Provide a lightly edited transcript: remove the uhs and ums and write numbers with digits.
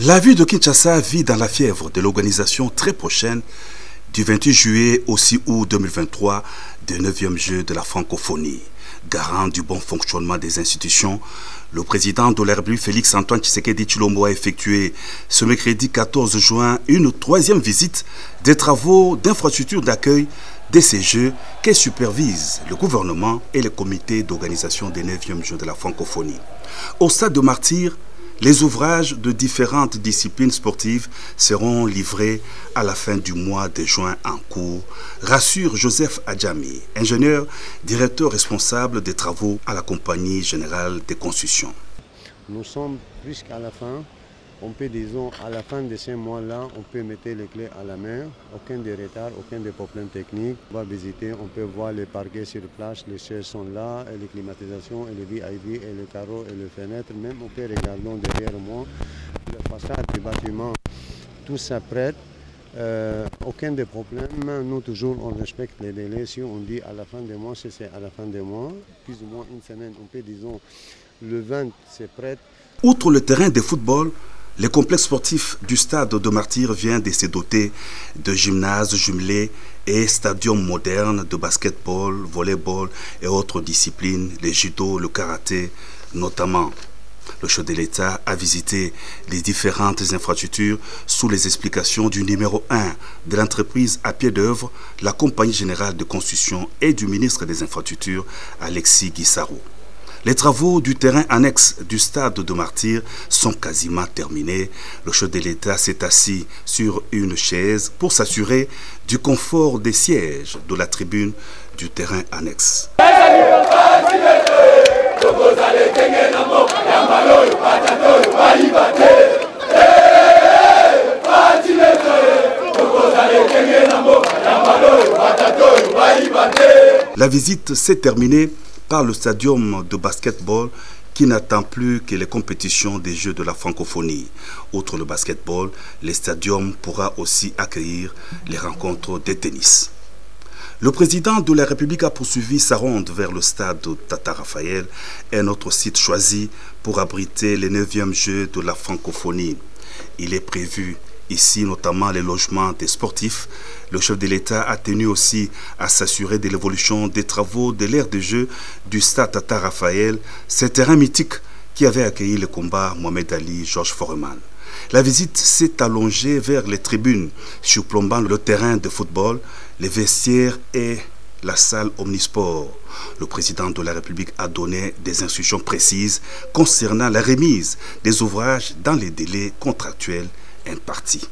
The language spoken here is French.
La ville de Kinshasa vit dans la fièvre de l'organisation très prochaine du 28 juillet au 6 août 2023 des 9e Jeux de la francophonie. Garant du bon fonctionnement des institutions, le président de la République Félix Antoine Tshisekedi Tshilombo a effectué ce mercredi 14 juin une 3e visite des travaux d'infrastructure d'accueil de ces Jeux que supervisent le gouvernement et le comité d'organisation des 9e Jeux de la francophonie. Au stade de Martyrs, les ouvrages de différentes disciplines sportives seront livrés à la fin du mois de juin en cours, rassure Joseph Adjami, ingénieur, directeur responsable des travaux à la Compagnie Générale des Constructions. Nous sommes plus qu'à la fin. On peut, disons, à la fin de ces mois-là, on peut mettre les clés à la main. Aucun de retard, aucun de problème technique. On va visiter, on peut voir les parquets sur place, les chaises sont là, et les climatisations, et les VIP, et les carreaux, et les fenêtres. Même on peut regarder derrière moi, la façade du bâtiment, tout ça prête. Aucun de problème. Nous, toujours, on respecte les délais. Si on dit à la fin du mois, c'est à la fin du mois. Plus ou moins une semaine, on peut, disons, le 20, c'est prêt. Outre le terrain de football, le complexe sportif du stade de Martyrs vient de se doter de gymnases jumelés et stadiums modernes de basketball, volleyball et autres disciplines, le judo, le karaté notamment. Le chef de l'État a visité les différentes infrastructures sous les explications du numéro 1 de l'entreprise à pied d'œuvre, la Compagnie Générale de Construction et du ministre des Infrastructures, Alexis Guissaro. Les travaux du terrain annexe du stade de Martyrs sont quasiment terminés. Le chef de l'État s'est assis sur une chaise pour s'assurer du confort des sièges de la tribune du terrain annexe. La visite s'est terminée par le stadium de basketball qui n'attend plus que les compétitions des Jeux de la francophonie. Outre le basketball, le stadium pourra aussi accueillir les rencontres de tennis. Le président de la République a poursuivi sa ronde vers le stade Tata Raphaël, un autre site choisi pour abriter les 9e Jeux de la francophonie. Il est prévu ici notamment les logements des sportifs. Le chef de l'État a tenu aussi à s'assurer de l'évolution des travaux de l'aire de jeu du stade Tata Raphaël, ce terrain mythique qui avait accueilli le combat Mohamed Ali, Georges Foreman. La visite s'est allongée vers les tribunes, surplombant le terrain de football, les vestiaires et la salle omnisport. Le président de la République a donné des instructions précises concernant la remise des ouvrages dans les délais contractuels impartis.